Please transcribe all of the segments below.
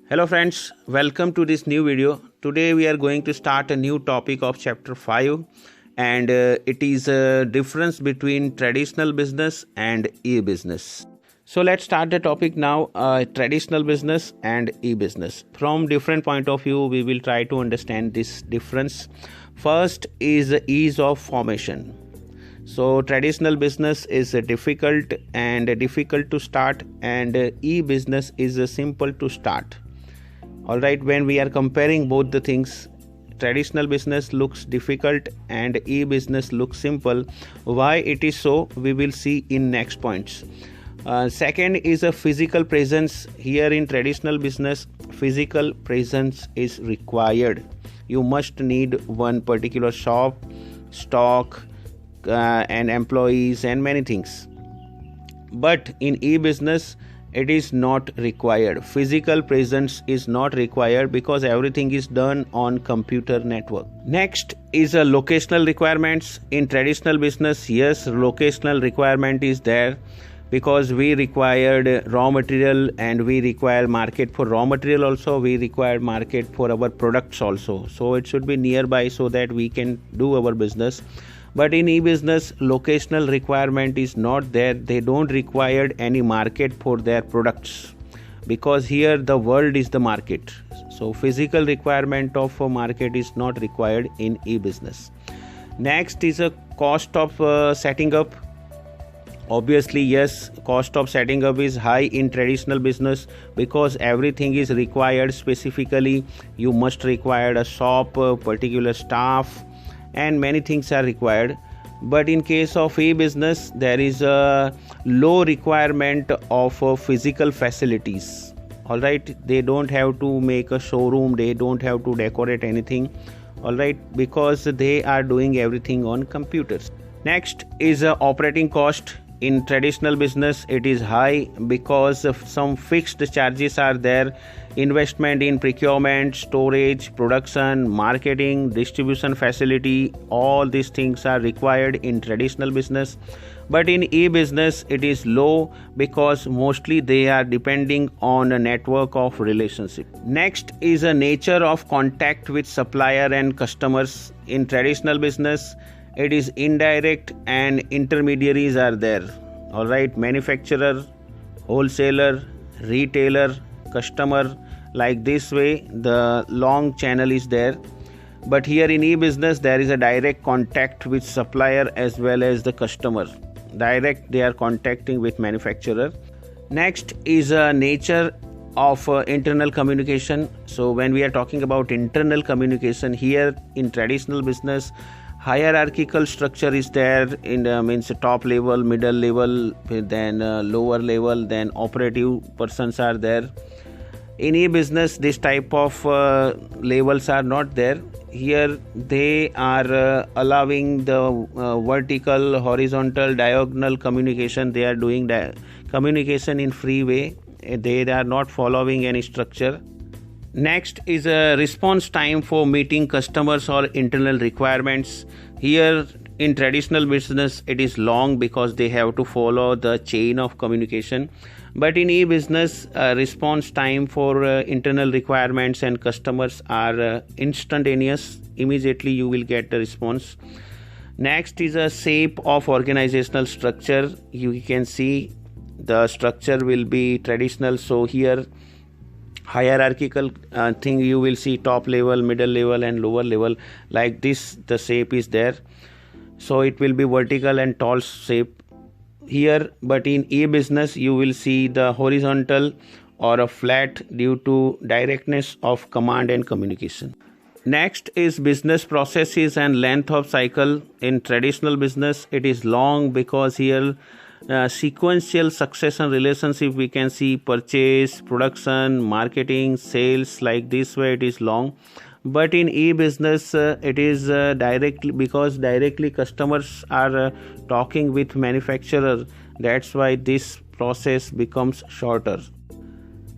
Hello friends, welcome to this new video. Today we are going to start a new topic of chapter 5 and it is a difference between traditional business and e-business. So let's start the topic now, traditional business and e-business. From different point of view, we will try to understand this difference. First is the ease of formation. So traditional business is difficult to start and e-business is simple to start. Alright, when we are comparing both the things, traditional business looks difficult and e-business looks simple. Why it is so, we will see in next points. Second is a physical presence. Here in traditional business, physical presence is required. You must need one particular shop, stock, and employees and many things. But in e-business, it is not required. Physical presence is not required because everything is done on computer network. Next is a locational requirements. In traditional business, yes, locational requirement is there because we required raw material and we require market for raw material also. We require market for our products also. So it should be nearby so that we can do our business. But in e-business, locational requirement is not there. They don't require any market for their products because here the world is the market. So physical requirement of a market is not required in e-business. Next is a cost of setting up. Obviously, yes, cost of setting up is high in traditional business because everything is required. Specifically, you must require a shop, particular staff, and many things are required. But in case of e-business, there is a low requirement of physical facilities. All right, they don't have to make a showroom, they don't have to decorate anything. All right, because they are doing everything on computers. Next is operating cost. In traditional business, it is high because of some fixed charges are there. Investment in procurement, storage, production, marketing, distribution facility, all these things are required in traditional business. But in e-business, it is low because mostly they are depending on a network of relationship. Next is a nature of contact with supplier and customers. In traditional business, it is indirect and intermediaries are there. All right, manufacturer, wholesaler, retailer, customer, like this way the long channel is there. But here in e-business there is a direct contact with supplier as well as the customer. Direct they are contacting with manufacturer. Next is a nature of internal communication. So when we are talking about internal communication, here in traditional business, hierarchical structure is there in means top level, middle level, then lower level, then operative persons are there. In e-business, this type of levels are not there. Here they are allowing the vertical, horizontal, diagonal communication. They are doing communication in free way. They are not following any structure. Next is a response time for meeting customers or internal requirements. Here in traditional business, it is long because they have to follow the chain of communication. But in e-business, response time for internal requirements and customers are instantaneous. Immediately you will get the response. Next is a shape of organizational structure. You can see the structure will be traditional. So here hierarchical thing you will see top level, middle level and lower level. Like this the shape is there. So it will be vertical and tall shape here. But in e-business you will see the horizontal or a flat due to directness of command and communication. Next is business processes and length of cycle. In traditional business it is long because here sequential succession relationship we can see purchase, production, marketing, sales, like this way it is long. But in e-business it is directly because directly customers are talking with manufacturer. That's why this process becomes shorter.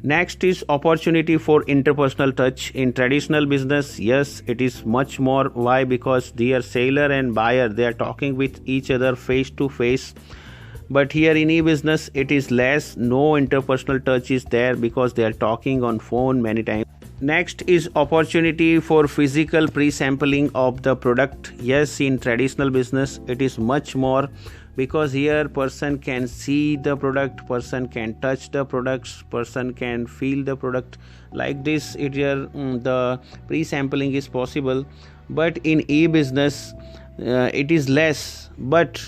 Next is opportunity for interpersonal touch. In traditional business, yes, it is much more. Why? Because their seller and buyer, they are talking with each other face to face. But here in e-business it is less, no interpersonal touch is there because they are talking on phone many times. Next is opportunity for physical pre-sampling of the product. Yes, in traditional business it is much more, because here person can see the product, person can touch the products, person can feel the product. Like this it here the pre-sampling is possible. But in e-business it is less, but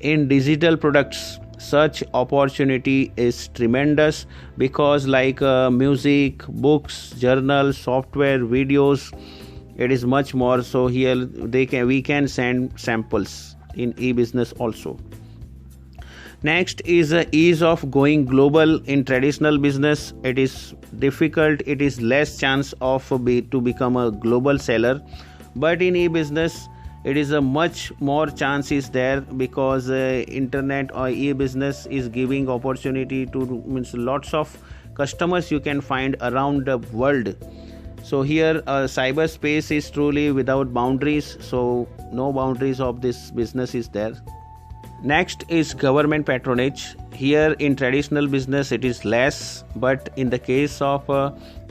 in digital products such opportunity is tremendous, because like music, books, journals, software, videos, it is much more. So here we can send samples in e-business also. Next is ease of going global. In traditional business it is difficult, it is less chance of to become a global seller. But in e-business it is a much more chance is there, because internet or e-business is giving opportunity to lots of customers you can find around the world. So here cyberspace is truly without boundaries, so no boundaries of this business is there. Next is government patronage. Here in traditional business it is less, but in the case of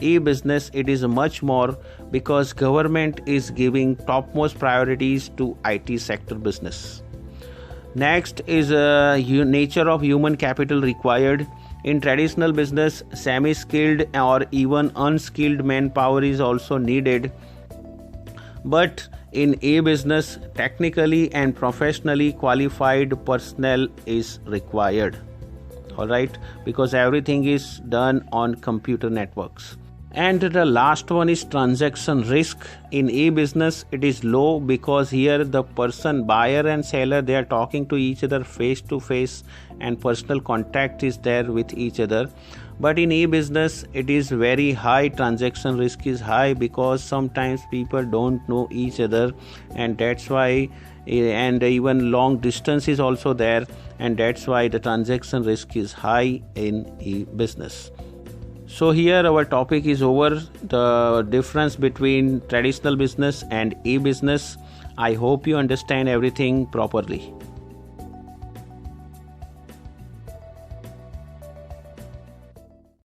e-business it is much more, because government is giving topmost priorities to IT sector business. Next is nature of human capital required. In traditional business, semi-skilled or even unskilled manpower is also needed. But in e-business, technically and professionally qualified personnel is required. Alright, because everything is done on computer networks. And the last one is transaction risk. In e-business it is low, because here the person, buyer and seller, they are talking to each other face to face and personal contact is there with each other. But in e-business it is very high, transaction risk is high, because sometimes people don't know each other, and that's why, and even long distance is also there, and that's why the transaction risk is high in e-business. So here our topic is over, the difference between traditional business and e-business. I hope you understand everything properly.